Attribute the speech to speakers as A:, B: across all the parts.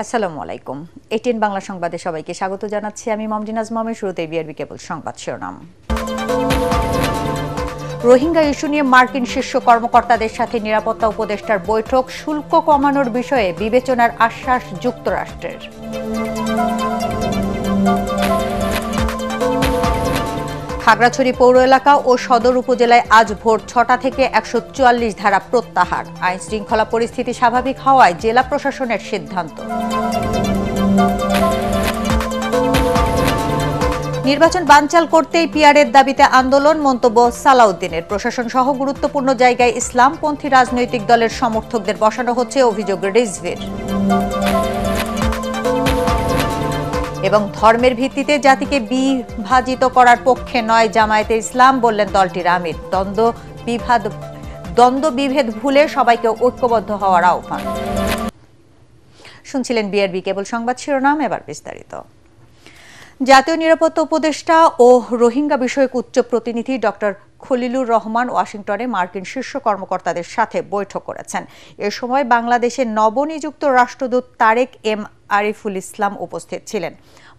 A: আসসালামু আলাইকুম। এটিএন বাংলা সংবাদে সবাইকে স্বাগত জানাচ্ছি আমি মমজিনা আজমামের। শুরুতেই বিআরবি কেবল সংবাদ শিরোনাম। রোহিঙ্গা ইস্যু নিয়ে মার্কিন শীর্ষ কর্মকর্তাদের সাথে নিরাপত্তা উপদেষ্টার বৈঠক, শুল্ক কমানোর বিষয়ে বিবেচনার আশ্বাস যুক্তরাষ্ট্রের। খাগড়াছড়ি পৌর এলাকা ও সদর উপজেলায় আজ ভোর ৬টা থেকে ১৪৪ ধারা প্রত্যাহার। আইন শৃঙ্খলা পরিস্থিতি স্বাভাবিক হওয়ায় জেলা প্রশাসনের সিদ্ধান্ত। নির্বাচন বানচাল করতেই পিআরের দাবিতে আন্দোলন, মন্তব্য সালাউদ্দিনের। প্রশাসন সহ গুরুত্বপূর্ণ জায়গায় ইসলামপন্থী রাজনৈতিক দলের সমর্থকদের বসানো হচ্ছে, অভিযোগ রিজভির। এবং ধর্মের ভিত্তিতে জাতিকে বিভাজিত করার পক্ষে নয় জামায়াতে ইসলাম, বললেন দলটির আমির। দ্বন্দ্ব বিভেদ ভুলে সবাইকে ঐক্যবদ্ধ হওয়ার আহ্বান। শুনছিলেন বিআরবি কেবল সংবাদ শিরোনাম, এবার বিস্তারিত। জাতীয় নিরাপত্তা উপদেষ্টা ও রোহিঙ্গা বিষয়ক উচ্চ প্রতিনিধি ডক্টর খলিলুর রহমান ওয়াশিংটনে মার্কিন শীর্ষ কর্মকর্তাদের সাথে বৈঠক করেছেন। এ সময় বাংলাদেশের নবনিযুক্ত রাষ্ট্রদূত তারেক এম আরিফুল ইসলাম উপস্থিত ছিলেন।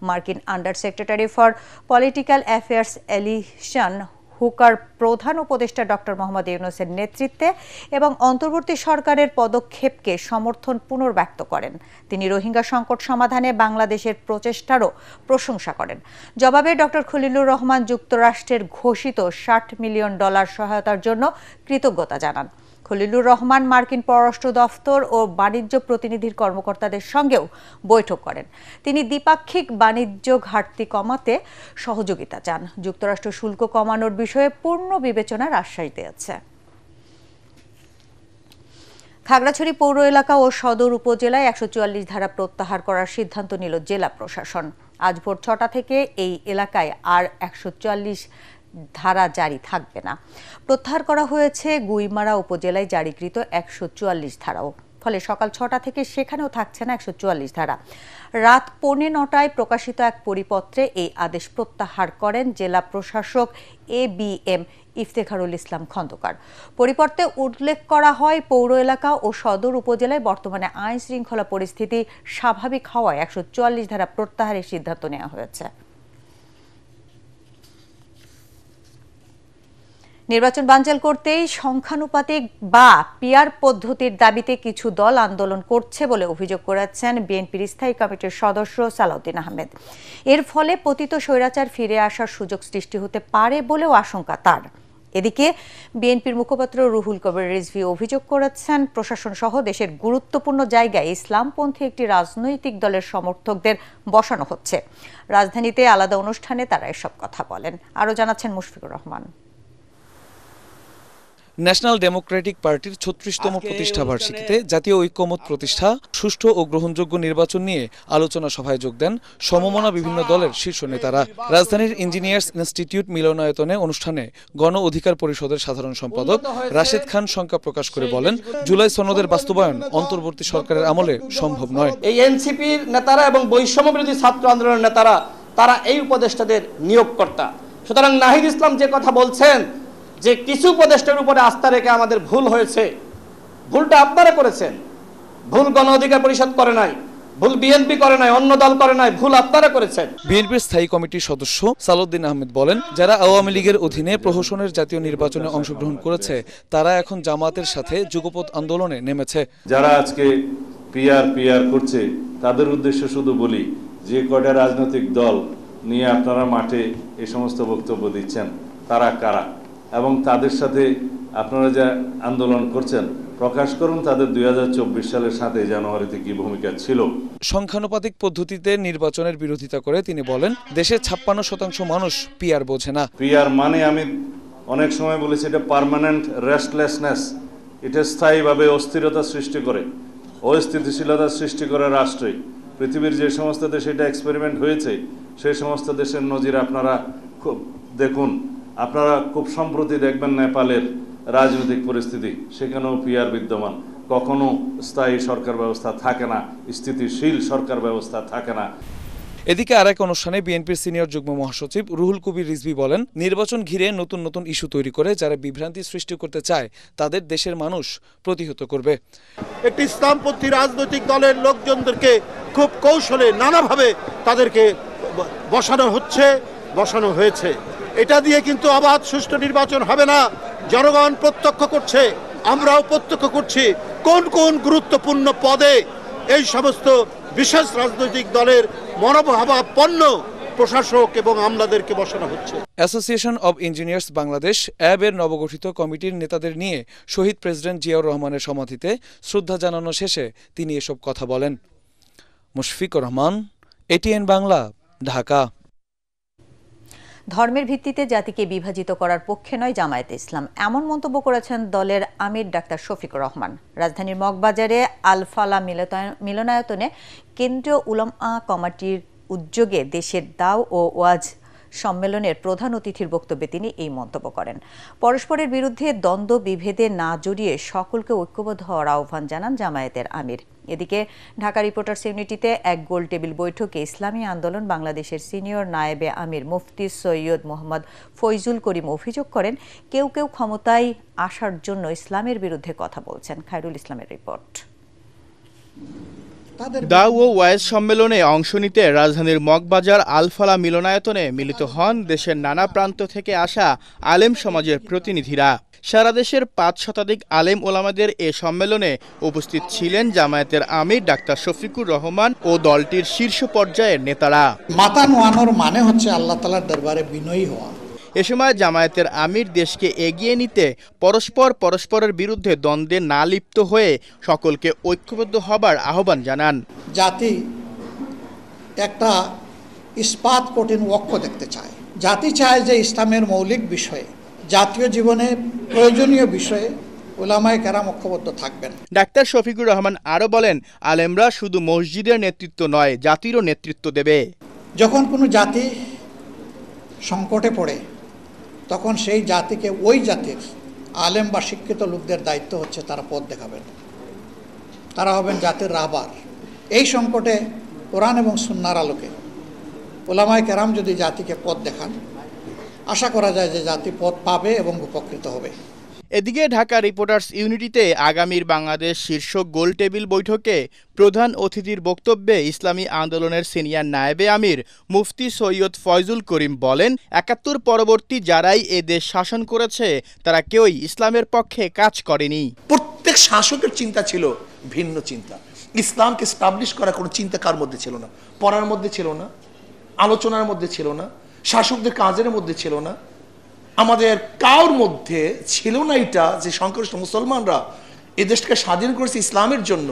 A: মার্কিন under secretary for political affairs Allison Hooker প্রধান উপদেষ্টা ডক্টর মোহাম্মদ ইউনূসের নেতৃত্বে এবং অন্তর্বর্তী সরকারের পদক্ষেপকে সমর্থন পুনর্ব্যক্ত করেন। তিনি রোহিঙ্গা সংকট সমাধানে বাংলাদেশের প্রচেষ্টারও প্রশংসা করেন। জবাবে ডক্টর খলিলুর রহমান যুক্তরাষ্ট্রের ঘোষিত $60 মিলিয়ন সহায়তার জন্য কৃতজ্ঞতা জানান। খলিলুর রহমান মার্কিন পররাষ্ট্র দফতর ও বাণিজ্য প্রতিনিধির কর্মকর্তাদের সঙ্গেও বৈঠক করেন। তিনি দ্বিপাক্ষিক বাণিজ্য ঘাটতি কমাতে সহযোগিতা চান। যুক্তরাষ্ট্র শুল্ক কমানোর বিষয়ে পূর্ণ বিবেচনার আশ্বাস দিয়েছে। খাগড়াছড়ি পৌর এলাকা ও সদর উপজেলায় ১৪৪ ধারা প্রত্যাহার করার সিদ্ধান্ত নিল জেলা প্রশাসন। আজ ভোর ৬টা থেকে এই এলাকায় আর ১৪৪ ধারা জারি থাকবে না। প্রত্যাহার করা হয়েছে গুইমারা উপজেলায় জারিকৃত ১৪৪ ধারাও। ফলে সকাল ৬টা থেকে সেখানেও থাকছে না ১৪৪ ধারা। রাত ৯:৩০ প্রকাশিত এক পরিপত্রে এই আদেশ প্রত্যাহার করেন জেলা প্রশাসক ABM ইফতেখারুল ইসলাম খন্দকার। পরিপত্রে উল্লেখ করা হয়, পৌর এলাকা ও সদর উপজেলায় বর্তমানে আইন শৃঙ্খলা পরিস্থিতি স্বাভাবিক হওয়ায় ১৪৪ ধারা প্রত্যাহারের সিদ্ধান্ত নেওয়া হয়েছে। নির্বাচন বানচাল করতেই সংখ্যানুপাতিক বা পিআর পদ্ধতির দাবিতে কিছু দল আন্দোলন করছে বলে অভিযোগ করেছেন বিএনপির স্থায়ী কমিটির সদস্য সালাউদ্দিন আহমেদ। এর ফলে পতিত স্বৈরাচার ফিরে আসার সুযোগ সৃষ্টি হতে পারে বলেও আশঙ্কা তার। এদিকে বিএনপির মুখপাত্র রুহুল কবির রিজভী অভিযোগ করেছেন, প্রশাসন সহ দেশের গুরুত্বপূর্ণ জায়গায় ইসলামপন্থী একটি রাজনৈতিক দলের সমর্থকদের বসানো হচ্ছে। রাজধানীতে আলাদা অনুষ্ঠানে তারা এসব কথা বলেন। আরও জানাচ্ছেন মুশফিকুর রহমান।
B: ন্যাশনাল ডেমোক্রেটিক পার্টির ৩৬তম প্রতিষ্ঠাবার্ষিকীতে জাতীয় ঐক্যমত প্রতিষ্ঠা, সুষ্ঠু ও গ্রহণযোগ্য নির্বাচন নিয়ে আলোচনা সভায় যোগ দেন সমমনা বিভিন্ন দলের শীর্ষ নেতারা। রাজধানীর ইঞ্জিনিয়ার্স ইনস্টিটিউট মিলনায়তনে অনুষ্ঠানে গণ অধিকার পরিষদের সাধারণ সম্পাদক রাশেদ খান শঙ্কা প্রকাশ করে বলেন, জুলাই সনদের বাস্তবায়ন অন্তর্বর্তী সরকারের আমলে সম্ভব নয়।
C: এই এনসিপির নেতারা এবং বৈষম্য বিরোধী ছাত্র আন্দোলনের নেতারা তারা এই উপদেষ্টাদের নিয়োগকর্তা। সুতরাং নাহিদ ইসলাম যে কথা বলছেন যে কিছু উপদেষ্টার উপরে আস্থা রেখে আমাদের ভুল হয়েছে, ভুলটা আপনারা করেছেন। ভুল গণ অধিকার পরিষদ করে নাই, ভুল বিএনপি করে নাই, অন্য দল করে নাই, ভুল আপনারা করেছেন।
B: বিএনপির স্থায়ী কমিটির সদস্য সালাউদ্দিন আহমেদ বলেন, যারা আওয়ামী লীগের অধীনে প্রহসনের জাতীয় নির্বাচনে অংশগ্রহণ করেছে তারা এখন জামায়াতের সাথে যুগপৎ আন্দোলনে নেমেছে।
D: যারা আজকে পিআর করছে তাদের উদ্দেশ্য শুধু বলি, যে কয়টা রাজনৈতিক দল নিয়ে আপনারা মাঠে এই সমস্ত বক্তব্য দিচ্ছেন তারা কারা এবং তাদের সাথে আপনারা যা আন্দোলন করছেন প্রকাশ করুন তাদের ২০২৪ সালের ৭ জানুয়ারিতে কি ভূমিকা ছিল।
B: সংখ্যানুপাতিক পদ্ধতিতে নির্বাচনের বিরোধিতা করে তিনি বলেন, দেশের ৫৬% মানুষ পিআর বোঝে না।
D: পিআর মানে আমি অনেক সময় বলেছি এটা পার্মানেন্ট রেস্টলেসনেস, এটা স্থায়ীভাবে অস্থিরতা সৃষ্টি করে, অস্থিতিশীলতা সৃষ্টি করে রাষ্ট্রে। পৃথিবীর যে সমস্ত দেশে এটা এক্সপেরিমেন্ট হয়েছে সেই সমস্ত দেশের নজির আপনারা খুব দেখুন। আপনারা খুব সম্প্রতি দেখবেন নেপালের রাজনৈতিক পরিস্থিতি, সেখানেও পিআর বিদ্যমান। কখনো স্থায়ী সরকার ব্যবস্থা থাকে না, স্থিতিশীল সরকার ব্যবস্থা থাকে না।
B: এদিকে আরেক অনুষ্ঠানে বিএনপির সিনিয়র যুগ্ম মহাসচিব রুহুল কবির রিজভী বলেন, নির্বাচন ঘিরে নতুন নতুন ইস্যু তৈরি করে যারা বিভ্রান্তি সৃষ্টি করতে চায় তাদের দেশের মানুষ প্রতিহত করবে।
E: একটি ইসলামপন্থী রাজনৈতিক দলের লোকজনদেরকে খুব কৌশলে নানাভাবে তাদেরকে বসানো হয়েছে। এটা দিয়ে কিন্তু অবাধ সুষ্ঠু নির্বাচন হবে না। জনগণ প্রত্যক্ষ করছে, আমরাও প্রত্যক্ষ করছি কোন কোন গুরুত্বপূর্ণ পদে এই সমস্ত বিশেষ রাজনৈতিক দলের মনোভাবাপন্ন প্রশাসক এবং আমলাদেরকে বসানো হচ্ছে।
B: অ্যাসোসিয়েশন অব ইঞ্জিনিয়ার্স বাংলাদেশ অ্যাবের নবগঠিত কমিটির নেতাদের নিয়ে শহীদ প্রেসিডেন্ট জিয়াউর রহমানের সমাধিতে শ্রদ্ধা জানানো শেষে তিনি এসব কথা বলেন। মুশফিকুর রহমান, এটিএন বাংলা, ঢাকা।
A: ধর্মের ভিত্তিতে জাতিকে বিভাজিত করার পক্ষে নয় জামায়াতে ইসলাম, এমন মন্তব্য করেছেন দলের আমির ডাক্তার শফিকুর রহমান। রাজধানীর মগবাজারে আল ফালাহ মিলনায়তনে কেন্দ্রীয় উলামা কমিটির উদ্যোগে দেশের দাও ও ওয়াজ সম্মেলনের প্রধান অতিথির বক্তব্যে তিনি এই মন্তব্য করেন। পরস্পরের বিরুদ্ধে দ্বন্দ্ব বিভেদে না জড়িয়ে সকলকে ঐক্যবদ্ধ হওয়ার আহ্বান জানান জামায়াতের আমির। এদিকে ঢাকা রিপোর্টার্স ইউনিটিতে এক গোল টেবিল বৈঠকে ইসলামী আন্দোলন বাংলাদেশের সিনিয়র নায়েবে আমির মুফতি সৈয়দ মোহাম্মদ ফয়জুল করিম অভিযোগ করেন, কেউ কেউ ক্ষমতায় আসার জন্য ইসলামের বিরুদ্ধে কথা বলছেন। খায়রুল ইসলামের রিপোর্ট।
F: দাও ও ওয়াইজ সম্মেলনে অংশ নিতে রাজধানীর মগবাজার আল ফালাহ মিলনায়তনে মিলিত হন দেশের নানা প্রান্ত থেকে আসা আলেম সমাজের প্রতিনিধিরা। সারা দেশের ৫ শতাধিক আলেম ওলামাদের এ সম্মেলনে উপস্থিত ছিলেন জামায়াতের আমির ডাক্তার শফিকুর রহমান ও দলটির শীর্ষ পর্যায়ের নেতারা।
G: মাথা নোয়ানোর মানে হচ্ছে আল্লাহ তাআলার দরবারে বিনয়ী হওয়া।
F: এ সময় জামায়াতের আমির দেশকে এগিয়ে নিতে পরস্পরের বিরুদ্ধে দ্বন্দ্বে না লিপ্ত হয়ে সকলকে ঐক্যবদ্ধ হবার আহ্বান জানান।
G: জাতি একটা ইস্পাত কঠিন ওয়াক্য দেখতে চায়। জাতি চায় যে ইসলামের মৌলিক বিষয়ে, জাতীয় জীবনে প্রয়োজনীয় বিষয়ে উলামায়ে কেরাম ঐক্যবদ্ধ থাকবেন।
F: ডাক্তার শফিকুর রহমান আরও বলেন, আলেমরা শুধু মসজিদের নেতৃত্ব নয়, জাতিরও নেতৃত্ব দেবে।
G: যখন কোনো জাতি সংকটে পড়ে তখন সেই জাতিকে, ওই জাতির আলেম বা শিক্ষিত লোকদের দায়িত্ব হচ্ছে তারা পথ দেখাবেন, তারা হবেন জাতির রাহবার। এই সংকটে কোরআন এবং সুন্নাহর আলোকে উলামায়ে কেরাম যদি জাতিকে পথ দেখান, আশা করা যায় যে জাতি পথ পাবে এবং উপকৃত হবে।
F: এদিকে ঢাকা রিপোর্টার্স ইউনিটিতে আগামীর বাংলাদেশ শীর্ষক গোল টেবিল বৈঠকে প্রধান অতিথির বক্তব্যে ইসলামী আন্দোলনের সিনিয়র নায়েবে আমির মুফতি সৈয়দ ফয়জুল করিম বলেন, ৭১ পরবর্তী যারাই এ দেশ শাসন করেছে তারা কেউই ইসলামের পক্ষে কাজ করেনি।
H: প্রত্যেক শাসকের চিন্তা ছিল ভিন্ন চিন্তা। ইসলামকে স্টাবলিশ করা কোনো চিন্তা কার মধ্যে ছিল না, পড়ার মধ্যে ছিল না, আলোচনার মধ্যে ছিল না, শাসকদের কাজের মধ্যে ছিল না, আমাদের কার মধ্যে ছিল না এটা যে সংখ্যাগরিষ্ঠ মুসলমানরা এই দেশকে স্বাধীন করেছে ইসলামের জন্য,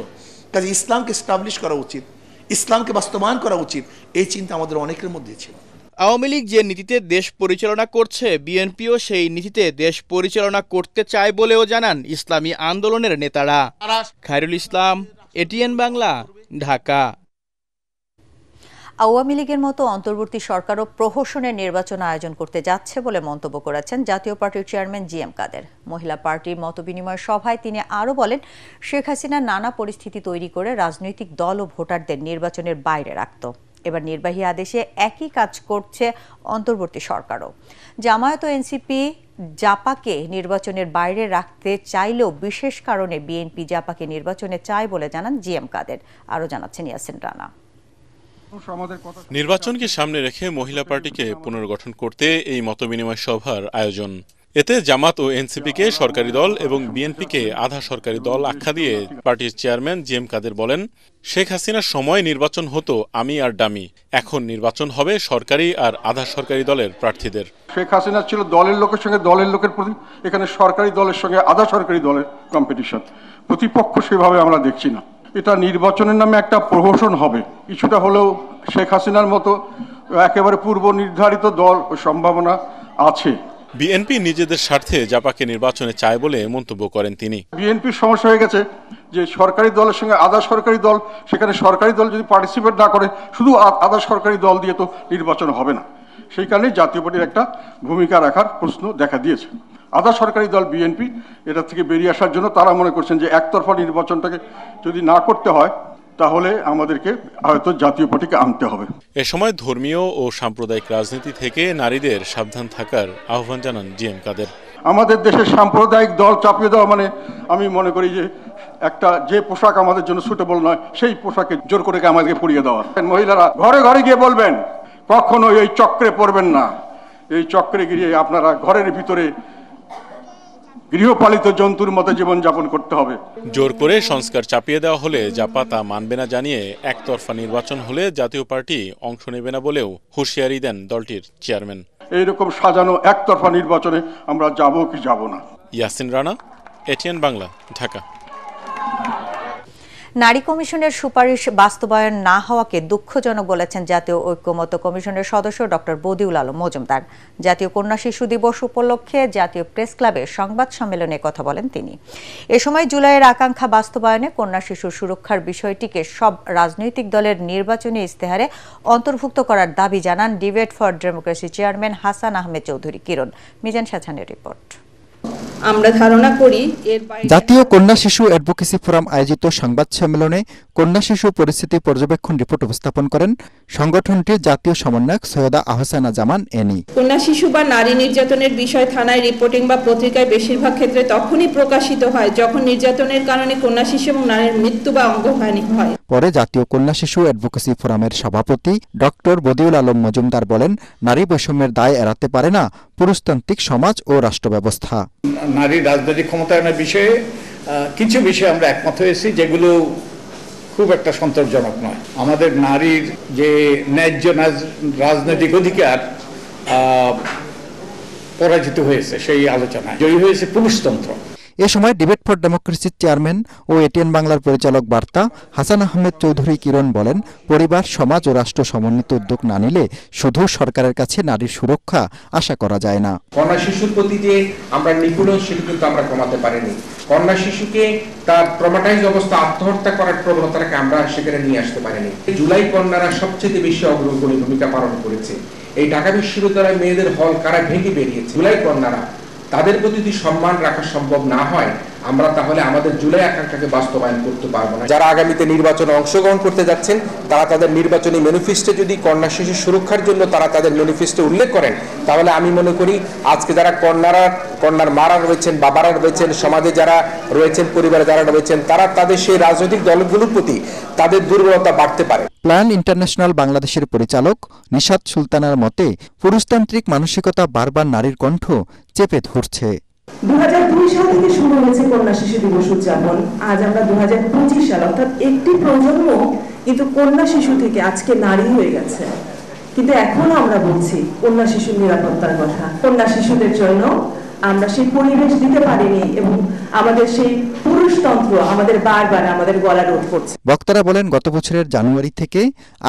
H: কাজে ইসলামকে স্টাবলিশ করা উচিত, ইসলামকে বাস্তবায়ন করা উচিত, এই চিন্তা আমাদের অনেকের মধ্যে ছিল।
F: আওয়ামী লীগ যে নীতিতে দেশ পরিচালনা করছে, বিএনপিও সেই নীতিতে দেশ পরিচালনা করতে চায় বলেও জানান ইসলামী আন্দোলনের নেতারা। খায়রুল ইসলাম, এটিএন বাংলা, ঢাকা।
A: আওয়ামী লীগের মতো অন্তর্বর্তী সরকারও প্রহসনের নির্বাচন আয়োজন করতে যাচ্ছে বলে মন্তব্য করেছেন জাতীয় পার্টির চেয়ারম্যান জিএম কাদের। মহিলা পার্টির মতবিনিময় সভায় তিনি আরও বলেন, শেখ হাসিনা নানা পরিস্থিতি তৈরি করে রাজনৈতিক দল ও ভোটারদের নির্বাচনের বাইরে রাখত। এবার নির্বাহী আদেশে একই কাজ করছে অন্তর্বর্তী সরকারও। জামায়াত ও এনসিপি জাপাকে নির্বাচনের বাইরে রাখতে চাইলেও বিশেষ কারণে বিএনপি জাপাকে নির্বাচনে চায় বলে জানান জিএম কাদের। আরও জানাচ্ছেন ইয়াসিন রানা।
I: নির্বাচনকে সামনে রেখে মহিলা পার্টিকে পুনর্গঠন করতে এই মতবিনিময় সভার আয়োজন। এতে জামাত ও এনসিপিকে সরকারি দল এবং বিএনপিকে আধা সরকারি দল আখ্যা দিয়ে পার্টির চেয়ারম্যান জিএম কাদের বলেন, শেখ হাসিনার সময় নির্বাচন হতো আমি আর ডামি, এখন নির্বাচন হবে সরকারি আর আধা সরকারি দলের প্রার্থীদের।
J: শেখ হাসিনা ছিল দলের লোকের সঙ্গে দলের লোকের প্রতি, এখানে সরকারি দলের সঙ্গে আধা সরকারি দলের কম্পিটিশন। প্রতিপক্ষ সেভাবে আমরা দেখছি না। এটা নির্বাচনের নামে একটা প্রহসন হবে, কিছুটা হলেও শেখ হাসিনার মতো একেবারে পূর্ব নির্ধারিত দল ও সম্ভাবনা আছে।
I: বিএনপি নিজেদের স্বার্থে জাপাকে নির্বাচনে চায় বলে মন্তব্য করেন তিনি।
J: বিএনপির সমস্যা হয়ে গেছে যে সরকারি দলের সঙ্গে আধা সরকারি দল, সেখানে সরকারি দল যদি পার্টিসিপেট না করে শুধু আধা সরকারি দল দিয়ে তো নির্বাচন হবে না। সেই কারণে জাতীয় পার্টির একটা ভূমিকা রাখার প্রশ্ন দেখা দিয়েছে। আধা সরকারি দল বিএনপি এটা থেকে বেরিয়ে আসার জন্য তারা মনে করছেন যে একতরফা নির্বাচনটাকে যদি না করতে হয় তাহলে আমাদেরকে হয়তো জাতীয় পার্টিকে আনতে হবে।
I: এ সময় ধর্মীয় ও সাম্প্রদায়িক রাজনীতি থেকে নারীদের সাবধান থাকার আহ্বান জানান জিএম কাদের।
J: আমাদের দেশের সাম্প্রদায়িক দল চাপিয়ে দেওয়া মানে আমি মনে করি যে একটা যে পোশাক আমাদের জন্য সুটেবল নয় সেই পোশাকে জোর করে আমাদেরকে পরিয়ে দেওয়া। মহিলারা ঘরে ঘরে গিয়ে বলবেন কখনো এই চক্রে পড়বেন না, এই চক্রে গিয়ে আপনারা ঘরের ভিতরে গৃহপালিত জন্তুর মতো জীবনযাপন করতে হবে।
I: জোর করে সংস্কার চাপিয়ে দেওয়া হলে জাপা তা মানবে না জানিয়ে একতরফা নির্বাচন হলে জাতীয় পার্টি অংশ নেবে না বলেও হুঁশিয়ারি দেন দলটির চেয়ারম্যান।
J: এইরকম সাজানো একতরফা নির্বাচনে আমরা যাব কি যাব না।
I: ইয়াসিন রানা, এটিএন বাংলা, ঢাকা।
A: নারী কমিশনের সুপারিশ বাস্তবায়ন না হওয়াকে দুঃখজনক বলেছেন জাতীয় ঐক্যমত্য কমিশনের সদস্য ডক্টর বদিউল আলম মজুমদার। জাতীয় কন্যা শিশু দিবস উপলক্ষে জাতীয় প্রেস ক্লাবে সংবাদ সম্মেলনে কথা বলেন তিনি। এ সময় জুলাইয়ের আকাঙ্ক্ষা বাস্তবায়নে কন্যা শিশুর সুরক্ষার বিষয়টিকে সব রাজনৈতিক দলের নির্বাচনী ইস্তেহারে অন্তর্ভুক্ত করার দাবি জানান debate for democracy chairman Hasan Ahmed Chowdhury Kiron. Mizan শাহজাহানের রিপোর্ট।
K: আমরা ধারণা করি
L: জাতীয় কন্যা শিশু অ্যাডভোকেসি ফোরাম আয়োজিত সংবাদ সম্মেলনে কন্যা শিশু পরিস্থিতি পর্যবেক্ষণ রিপোর্ট উপস্থাপন করেন সংগঠনটির জাতীয় সমন্বয়ক সৈয়দা আহসানা জামান এনি।
K: কন্যা শিশু বা নারী নির্যাতনের বিষয় থানায় রিপোর্টিং বা পত্রিকায় বেশিরভাগ ক্ষেত্রে তখনই প্রকাশিত হয় যখন নির্যাতনের কারণে কন্যা শিশু এবং নারীর মৃত্যু বা অঙ্গহানি হয়।
L: পরে জাতীয় কন্যা শিশু অ্যাডভোকেসি ফোরামের সভাপতি ডক্টর বদিউল আলম মজুমদার বলেন, নারী বৈষম্যের দায় এড়াতে পারে না পুরুষতান্ত্রিক সমাজ ও রাষ্ট্র ব্যবস্থা।
M: নারীর রাজনৈতিক ক্ষমতায়নের বিষয়ে কিছু বিষয়ে আমরা একমত হয়েছি যেগুলো খুব একটা সন্তোষজনক নয়। আমাদের নারীর যে ন্যায্য রাজনৈতিক অধিকার পরাজিত হয়েছে, সেই আলোচনায় জয়ী হয়েছে পুরুষতন্ত্র।
L: এ সময় ডিবেট ফর ডেমোক্রেসির চেয়ারম্যান ও এটিএন বাংলার পরিচালক বার্তা হাসান আহমেদ চৌধুরী কিরণ বলেন, পরিবার, সমাজ ও রাষ্ট্র সমন্বিত উদ্যোগ না নিলে শুধু সরকারের কাছে নারীর সুরক্ষা আশা করা যায় না।
N: কন্যা শিশুর প্রতি যে আমরা নিপুণ সেটা কিন্তু আমরা কমাতে পারিনি। কন্যা শিশুকে তার ট্রমাটাইজ অবস্থা আত্মহত্যা করার প্রবণতাকে আমরা সেখানে নিয়ে আসতে পারিনি। জুলাই কন্যারা সবচেয়ে বেশি অগ্রগণী ভূমিকা পালন করেছে। এই ঢাকা বিশ্ববিদ্যালয়ের মেয়েদের হল কারা ভেঙে বেরিয়েছে। জুলাই কন্যারা, তাদের প্রতি যদি সম্মান রাখা সম্ভব না হয় আমরা তাহলে আমাদের জুলাই আকাঙ্ক্ষাকে বাস্তবায়ন করতে পারবো না। যারা আগামীতে নির্বাচনে অংশগ্রহণ করতে যাচ্ছেন তারা তাদের নির্বাচনী ম্যানিফেস্টোে যদি কন্যা শিশু সুরক্ষার জন্য তারা তাদের ম্যানিফেস্টো উল্লেখ করেন, তাহলে আমি মনে করি আজকে যারা কন্যার মারা রয়েছেন, বাবারা রয়েছেন, সমাজে যারা রয়েছেন, পরিবারে যারা রয়েছেন, তারা তাদের সেই রাজনৈতিক দলগুলোর প্রতি তাদের দুর্বলতা বাড়তে পারে।
L: প্ল্যান ইন্টারন্যাশনাল বাংলাদেশের পরিচালক নিশাত সুলতানার মতে, পুরুষতান্ত্রিক মানসিকতা বারবার নারীর কণ্ঠ চেপে ধরছে।
O: 2002 সাল থেকে শুরু হয়েছে কন্যা শিশু দিবস উদযাপন। আজ আমরা 2025 সাল, অর্থাৎ একটি প্রজন্ম কিন্তু কন্যা শিশু থেকে আজকে নারী হয়ে গেছে। কিন্তু এখনো আমরা বলছি কন্যা শিশুর নিরাপত্তার কথা। কন্যা শিশুদের জন্য আমরা সেই পরিবেশ দিতে পারিনি এবং আমাদের সেই পুরুষতন্ত্র আমাদের বারবার আমাদের গলা রোধ করছে।
L: বক্তারা বলেন, গত বছরের জানুয়ারি থেকে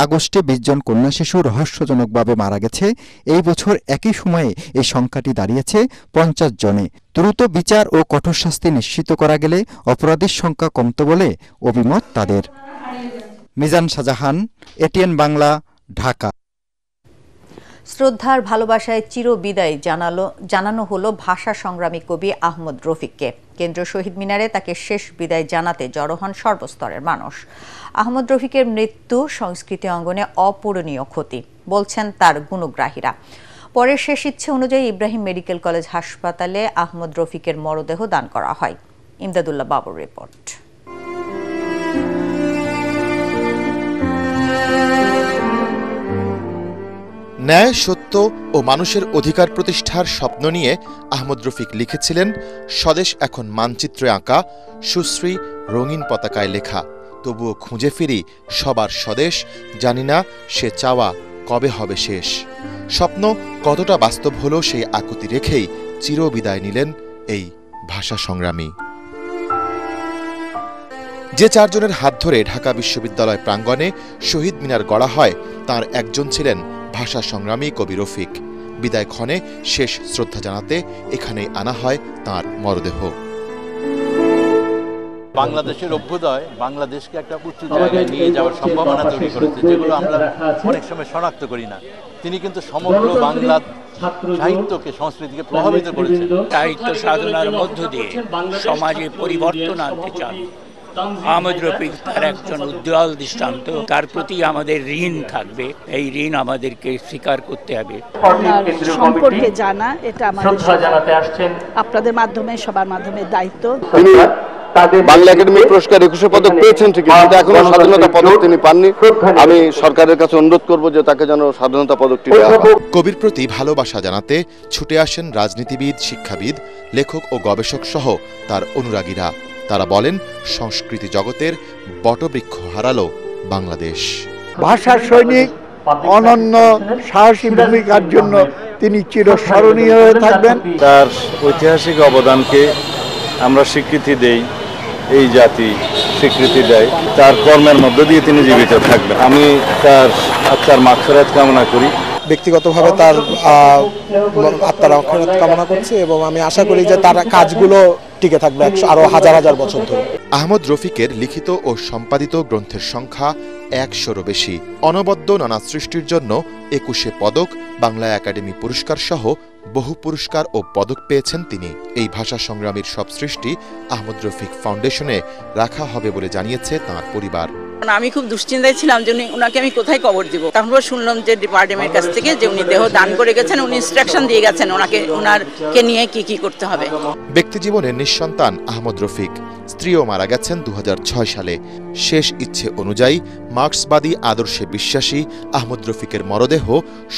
L: আগস্টে 20 জন কন্যা শিশু রহস্যজনকভাবে মারা গেছে। এই বছর একই সময়ে এই সংখ্যাটি দাঁড়িয়েছে 50 জনে। দ্রুত বিচার ও কঠোর শাস্তি নিশ্চিত করা গেলে অপরাধীর সংখ্যা কমতো বলে অভিমত তাদের। মিজান শাহজাহান, এটিএন বাংলা, ঢাকা।
A: শ্রদ্ধার ভালোবাসায় চির বিদায় জানানো হলো ভাষা সংগ্রামী কবি আহমদ রফিককে। কেন্দ্রীয় শহীদ মিনারে তাকে শেষ বিদায় জানাতে জড়ো হন সর্বস্তরের মানুষ। আহমদ রফিকের মৃত্যু সংস্কৃতি অঙ্গনে অপূরণীয় ক্ষতি বলছেন তার গুণগ্রাহীরা। পরে শেষ ইচ্ছে অনুযায়ী ইব্রাহিম মেডিকেল কলেজ হাসপাতালে আহমদ রফিকের মরদেহ দান করা হয়। ইমদাদুল্লাহ বাবুর রিপোর্ট।
P: ন্যায়, সত্য ও মানুষের অধিকার প্রতিষ্ঠার স্বপ্ন নিয়ে আহমদ রফিক লিখেছিলেন, স্বদেশ এখন মানচিত্রে আঁকা, সুশ্রী রঙিন পতাকায় লেখা। তবুও খুঁজে ফিরি সবার স্বদেশ, জানি না সে চাওয়া কবে হবে শেষ। স্বপ্ন কতটা বাস্তব হলো সেই আকুতি রেখেই চিরবিদায় নিলেন এই ভাষা সংগ্রামী। যে 4 জনের হাত ধরে ঢাকা বিশ্ববিদ্যালয় প্রাঙ্গণে শহীদ মিনার গড়া হয়, তার একজন ছিলেন ভাষা সংগ্রামী কবি রফিক। বিদায় ক্ষণে শেষ শ্রদ্ধা জানাতে এখানেই আনা হয় তাঁর মরদেহ।
Q: বাংলাদেশের অভ্যুদয় বাংলাদেশকে একটা উচ্চ জায়গায় নিয়ে যাওয়ার সম্ভাবনা তৈরি করেছে, যেগুলো আমরা অনেক সময় শনাক্ত করি না। তিনি কিন্তু সমগ্র বাংলা সাহিত্যকে, সংস্কৃতিকে প্রভাবিত করেছেন।
R: সাহিত্য সাধনার মধ্য দিয়ে সমাজে পরিবর্তন আনতে চান, আহমদ রফিক তার একজন উজ্জ্বল দৃষ্টান্ত, তার প্রতি আমাদের ঋণ থাকবে, এই ঋণ আমাদেরকে স্বীকার করতে হবে।
S: সম্পর্কে জানা এটা আমাদের জানাতে আসছেন আপনাদের মাধ্যমে, সবার মাধ্যমে দায়িত্ব।
T: বাংলা একাডেমি পুরস্কার 21 পদক পেয়েছেন ঠিকই, কিন্তু এখনো স্বাধীনতা পদক তিনি পাননি। আমি সরকারের কাছে অনুরোধ করব যে তাকে যেন স্বাধীনতা পদকটি দেওয়া হয়।
P: কবির প্রতি ভালোবাসা জানাতে ছুটে আসেন রাজনীতিবিদ, শিক্ষাবিদ, লেখক ও গবেষক সহ তার অনুরাগীরা। তারা বলেন, সংস্কৃতি জগতের বটবৃক্ষ হারালো বাংলাদেশ।
U: ভাষার সৈনিক, অনন্য সাহসী ভূমিকার জন্য তিনি চিরস্মরণীয় হয়ে থাকবেন।
D: তার ঐতিহাসিক অবদানকে আমরা স্বীকৃতি দেই, এই জাতি স্বীকৃতি দেয়, তার কর্মের মধ্য দিয়ে তিনি জীবিত থাকবেন। আমি তার আত্মার মাগফিরাত কামনা করি।
V: ব্যক্তিগতভাবে তার আত্মার মাগফিরাত কামনা করছি এবং আমি আশা করি যে তার কাজগুলো টিকে থাকবে আরো হাজার হাজার বছর ধরে।
P: আহমদ রফিকের লিখিত ও সম্পাদিত গ্রন্থের সংখ্যা 100-রও বেশি। অনবদ্য নানা সৃষ্টির জন্য 21 পদক, বাংলা একাডেমি পুরস্কার সহ বহু পুরস্কার ও পদক পেয়েছেন তিনি। এই ভাষা সংগ্রামীর সব সৃষ্টি আহমদ রফিক ফাউন্ডেশনে রাখা হবে বলে জানিয়েছে তাঁর পরিবার।
W: আমি খুব দুশ্চিন্তায় ছিলাম যে ওনাকে আমি কোথায় কবর দিব। তারপর শুনলাম যে ডিপার্টমেন্টের কাছ থেকে যে উনি দেহ দান করে গেছেন, উনি ইনস্ট্রাকশন দিয়ে গেছেন ওনাকে নিয়ে কি করতে হবে।
P: ব্যক্তিজীবনে নিঃসন্তান আহমদ রফিক, স্ত্রীও মারা গেছেন 2006 সালে। শেষ ইচ্ছে অনুযায়ী মার্ক্সবাদী আদর্শে বিশ্বাসী আহমদ রফিকের মরদেহ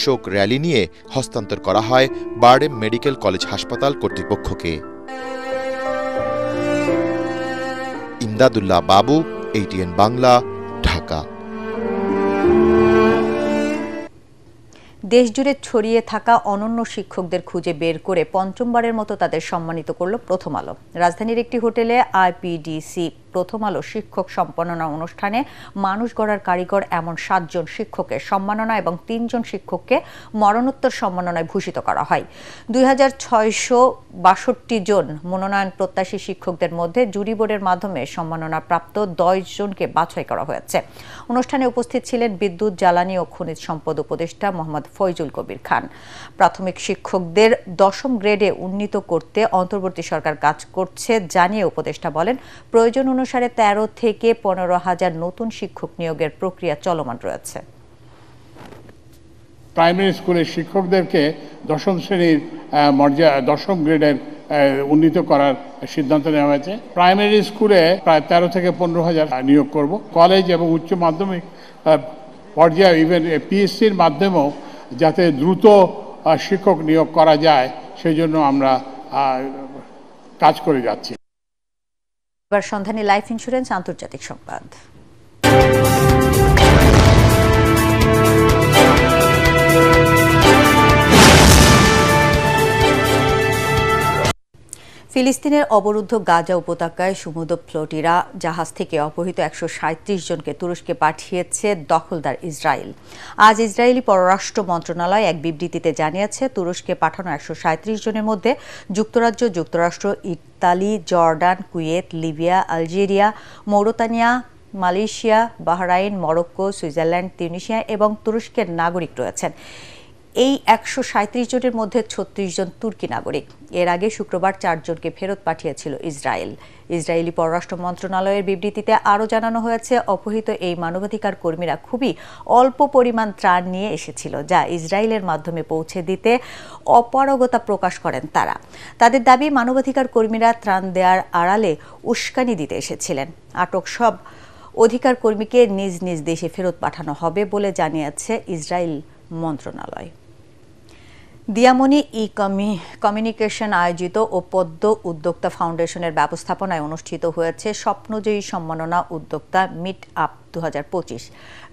P: শোক র্যালি নিয়ে হস্তান্তর করা হয় বারডেম মেডিকেল কলেজ হাসপাতাল কর্তৃপক্ষকে। ইমদাদুল্লাহ বাবু, ATN বাংলা, ঢাকা।
A: দেশজুড়ে ছড়িয়ে থাকা অনন্য শিক্ষকদের খুঁজে বের করে পঞ্চমবারের মতো তাদের সম্মানিত করল প্রথম আলো। রাজধানীর একটি হোটেলে IPDC প্রথম আলো শিক্ষক সম্মাননা অনুষ্ঠানে মানুষ গড়ার কারিগর এমন 7 জন শিক্ষকের সম্মাননা এবং 3 জন শিক্ষককে মরণোত্তর সম্মাননায় ভূষিত করা হয়। 2662 জন মনোনয়ন প্রত্যাশী শিক্ষকদের মধ্যে জুরি বোর্ডের মাধ্যমে সম্মাননা প্রাপ্ত 10 জনকে বাছাই করা হয়েছে। অনুষ্ঠানে উপস্থিত ছিলেন বিদ্যুৎ, জ্বালানি ও খনিজ সম্পদ উপদেষ্টা মোহাম্মদ ফয়জুল কবির খান। প্রাথমিক শিক্ষকদের 10ম গ্রেডে উন্নীত করতে অন্তর্বর্তী সরকার কাজ করছে জানিয়ে উপদেষ্টা বলেন, প্রয়োজন অনুসারে 13 থেকে 15,000 নতুন শিক্ষক নিয়োগের প্রক্রিয়া চলমান রয়েছে।
M: প্রাইমারি স্কুলের শিক্ষকদেরকে 10ম শ্রেণীর মর্যাদা 10ম গ্রেডের উন্নীত করার সিদ্ধান্ত নেওয়া হয়েছে। প্রাইমারি স্কুলে প্রায় 13 থেকে 15,000 নিয়োগ করব। কলেজ এবং উচ্চ মাধ্যমিক পর্যায়ে ইভেন PSCর মাধ্যমেও যাতে দ্রুত শিক্ষক নিয়োগ করা যায় সেই জন্য আমরা কাজ করে যাচ্ছি।
A: এবার সন্ধানী লাইফ ইন্স্যুরেন্স আন্তর্জাতিক সংবাদ। ফিলিস্তিনের অবরুদ্ধ গাজা উপত্যকায় সমুদ্র ফ্লোটিরা জাহাজ থেকে অপহৃত 137 জনকে তুরস্কে পাঠিয়েছে দখলদার ইসরায়েল। আজ ইসরায়েলি পররাষ্ট্র মন্ত্রণালয় এক বিবৃতিতে জানিয়েছে, তুরস্কে পাঠানো 137 জনের মধ্যে যুক্তরাজ্য, যুক্তরাষ্ট্র, Italy, Jordan, Kuwait, Libya, Algeria, Mauritania, Malaysia, Bahrain, Morocco, Switzerland, Tunisia এবং তুরস্কের নাগরিক রয়েছেন। এই 137 জনের মধ্যে 36 জন তুর্কি নাগরিক। এর আগে শুক্রবার 4 জনকে ফেরত পাঠিয়েছিল ইসরায়েল। ইসরায়েলি পররাষ্ট্র মন্ত্রণালয়ের বিবৃতিতে আরও জানানো হয়েছে, অপহৃত এই মানবাধিকার কর্মীরা খুবই অল্প পরিমাণ ত্রাণ নিয়ে এসেছিল, যা ইসরায়েলের মাধ্যমে পৌঁছে দিতে অপারগতা প্রকাশ করেন তারা। তাদের দাবি, মানবাধিকার কর্মীরা ত্রাণ দেওয়ার আড়ালে উস্কানি দিতে এসেছিলেন। আটক সব অধিকার কর্মীকে নিজ নিজ দেশে ফেরত পাঠানো হবে বলে জানিয়েছে ইসরায়েল মন্ত্রণালয়। দিয়ামনি কমিউনিকেশন আয়োজিত ও পদ্ম উদ্যোক্তা ফাউন্ডেশনের ব্যবস্থাপনায় অনুষ্ঠিত হয়েছে স্বপ্নজয়ী সম্মাননা উদ্যোক্তা মিট আপ 2025।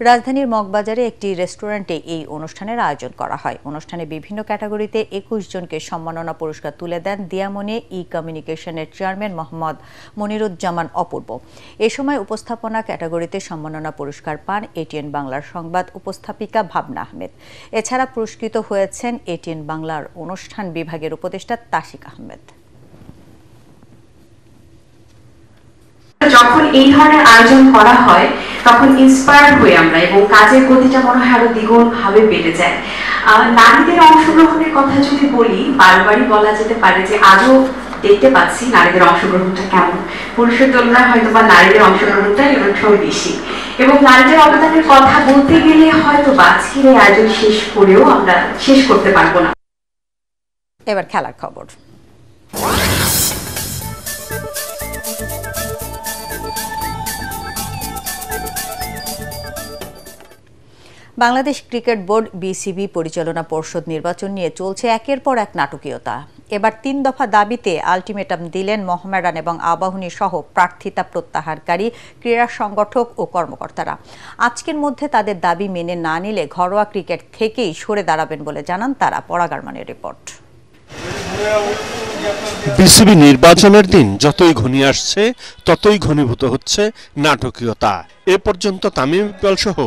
A: রাজধানীর মগবাজারে একটি রেস্টুরেন্টে এই অনুষ্ঠানের আয়োজন করা হয়। অনুষ্ঠানে বিভিন্ন ক্যাটাগরিতে 21 জনকে সম্মাননা পুরস্কার তুলে দেন দিয়ামনি কমিউনিকেশনের চেয়ারম্যান মোহাম্মদ মনিরুজ্জামান অপূর্ব। এ সময় উপস্থাপনা ক্যাটাগরিতে সম্মাননা পুরস্কার পান ATN বাংলার সংবাদ উপস্থাপিকা ভাবনা আহমেদ। এছাড়া পুরস্কৃত হয়েছেন ATN বাংলার অনুষ্ঠান বিভাগের উপদেষ্টা তাশিক আহমেদ।
X: যখন এই ধরনের আয়োজন করা হয় তখন ইন্সপায়ার হয়ে আমরা, এবং কাজের গতিটা মনে হয় আরো দ্বিগুণ ভাবে বেড়ে যায়। নারীদের অংশগ্রহণের কথা যদি বলি, বারবারই বলা যেতে পারে যে আজও দেখতে পাচ্ছি নারীদের অংশগ্রহণটা কেমন। পুরুষের তুলনায় হয়তো বা নারীদের অংশগ্রহণটা অনেক সময় বেশি, এবং নারীদের অবদানের কথা বলতে গেলে হয়তো আজকের এই আয়োজন শেষ করেও আমরা শেষ করতে পারবো না।
A: এবার খেলার খবর। বাংলাদেশ ক্রিকেট বোর্ড বিসিবি পরিচালনা পর্ষদ নির্বাচন নিয়ে চলছে একের পর এক নাটকীয়তা। এবার 3 দফা দাবিতে আলটিমেটাম দিলেন মোহামেডান এবং আবাহনী সহ প্রার্থিতা প্রত্যাহারকারী ক্রীড়া সংগঠক ও কর্মকর্তারা। আজকের মধ্যে তাদের দাবি মেনে না নিলে ঘরোয়া ক্রিকেট থেকেই সরে দাঁড়াবেন বলে জানান তারা। পরাগারমানের রিপোর্ট।
B: বিসিবি নির্বাচনের দিন যতই ঘনিয়ে আসছে ততই ঘনীভূত হচ্ছে নাটকীয়তা। এ পর্যন্ত তামিম ইকবাল সহ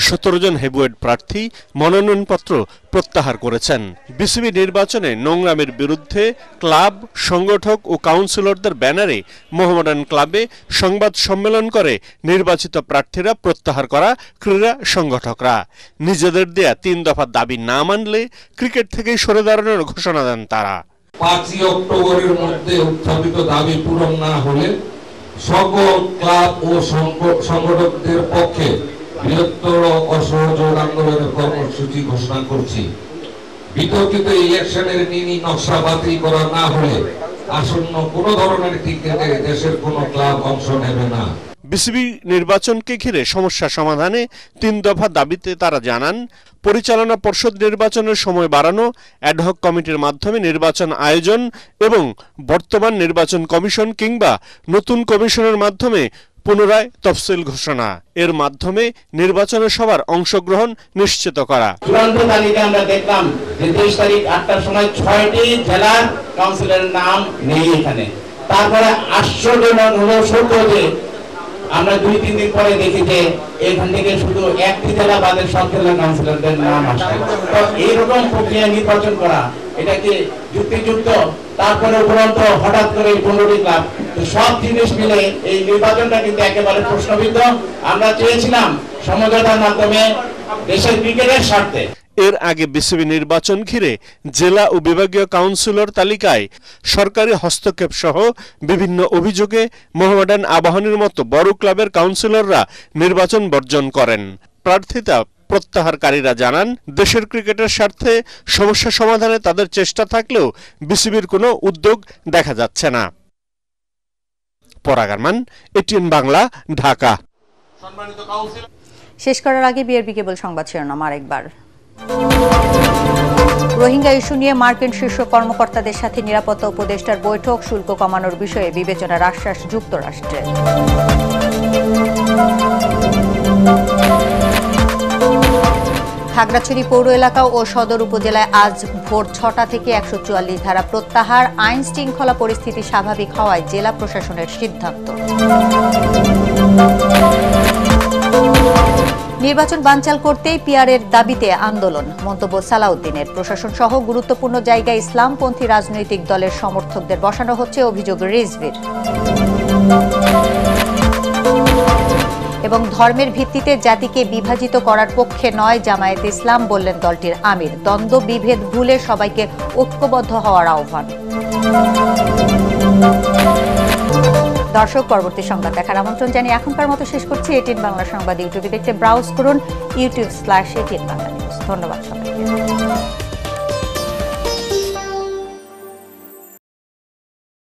B: 17 জন হেভিওয়েট প্রার্থী মনোনয়নপত্র প্রত্যাহার করেছেন। বিসিবি নির্বাচনে নোংরামের বিরুদ্ধে ক্লাব, সংগঠক ও কাউন্সিলরদের ব্যানারে মোহামেডান ক্লাবে সংবাদ সম্মেলন করে নির্বাচিত প্রার্থীরা প্রত্যাহার করা ক্রীড়া সংগঠকরা নিজেদের দেয়া 3 দফা দাবি না মানলে ক্রিকেট থেকেই সরে দাঁড়ানোর ঘোষণা দেন তারা।
C: 5 অক্টোবরের মধ্যে উত্থাপিত দাবি পূরণ না হলে সকল ক্লাব ও সংগঠকদের পক্ষে বৃহত্তর অসহযোগ আন্দোলনের কর্মসূচি ঘোষণা করছি। বিতর্কিত ইলেকশনের নীতি নকশা বাতিল করা না হলে আসন্ন কোনো ধরনের ক্রিকেটে দেশের কোনো ক্লাব অংশ নেবে না।
B: বিসিবি নির্বাচনকে ঘিরে সমস্যা সমাধানে 3 দফা দাবিতে তারা জানান, পরিচালনা পর্ষদ নির্বাচনের সময় বাড়ানো, অ্যাডহক কমিটির মাধ্যমে নির্বাচন আয়োজন এবং বর্তমান নির্বাচন কমিশন কিংবা নতুন কমিশনের মাধ্যমে পুনরায় তফসিল ঘোষণা, এর মাধ্যমে নির্বাচনে সবার অংশগ্রহণ নিশ্চিত করা।
E: চূড়ান্ত তালিকা আমরা দেখলাম যে 23 তারিখ 8টার সময় 6টি জেলার কাউন্সিলরের নাম নেই এখানে। তারপরে আশ্চর্য হলো সত্য যে আমরা 2-3 দিন পরে দেখি যে এখান থেকে শুধু একটি জেলা বাদে সব জেলার কাউন্সিলরদের নাম আসে। তো এইরকম প্রক্রিয়া নির্বাচন করা এটা কি যুক্তিযুক্ত? তারপরে উপরন্ত হঠাৎ করে 15টি ক্লাব, তো সব জিনিস মিলে এই নির্বাচনটা কিন্তু একেবারে প্রশ্নবিদ্ধ। আমরা চেয়েছিলাম সমঝোতার মাধ্যমে দেশের ক্রিকেটের স্বার্থে।
B: এর আগে বিসিবি নির্বাচন ঘিরে জেলা ও বিভাগীয় কাউন্সিলর তালিকায় সরকারি হস্তক্ষেপ সহ বিভিন্ন অভিযোগে মোহামেডান, আবাহনীর মতো বড় ক্লাবের কাউন্সিলররা নির্বাচন বর্জন করেন। প্রার্থিতা প্রত্যাহারকারীরা জানান, দেশের ক্রিকেটের স্বার্থে সমস্যা সমাধানে তাদের চেষ্টা থাকলেও বিসিবির কোনো উদ্যোগ দেখা যাচ্ছে না। পরাগারমান, এটিএন বাংলা, ঢাকা।
A: শেষ করার আগে বিআরবি কেবল সংবাদ শিরোনাম আরেকবার। রোহিঙ্গা ইস্যু নিয়ে মার্কিন শীর্ষ কর্মকর্তাদের সাথে নিরাপত্তা উপদেষ্টার বৈঠক, শুল্ক কমানোর বিষয়ে বিবেচনার আশ্বাস যুক্তরাষ্ট্রের। খাগড়াছড়ি পৌর এলাকা ও সদর উপজেলায় আজ ভোর 6টা থেকে 144 ধারা প্রত্যাহার, আইন শৃঙ্খলা পরিস্থিতি স্বাভাবিক হওয়ায় জেলা প্রশাসনের সিদ্ধান্ত। নির্বাচন বানচাল করতেই পিআরের দাবিতে আন্দোলন, মন্তব্য সালাউদ্দিনের। প্রশাসন সহ গুরুত্বপূর্ণ জায়গায় ইসলামপন্থী রাজনৈতিক দলের সমর্থকদের বসানো হচ্ছে, অভিযোগ রিজভির। এবং ধর্মের ভিত্তিতে জাতিকে বিভাজিত করার পক্ষে নয় জামায়াতে ইসলাম, বললেন দলটির আমির। দ্বন্দ্ব বিভেদ ভুলে সবাইকে ঐক্যবদ্ধ হওয়ার আহ্বান। দর্শক, পরবর্তী সংবাদ দেখার আমন্ত্রণ জানিয়ে এখনকার মতো শেষ করছি। এটিএন বাংলা সংবাদ ইউটিউবে দেখতে ব্রাউজ করুন youtube/ATN Bangla News। ধন্যবাদ সবাইকে।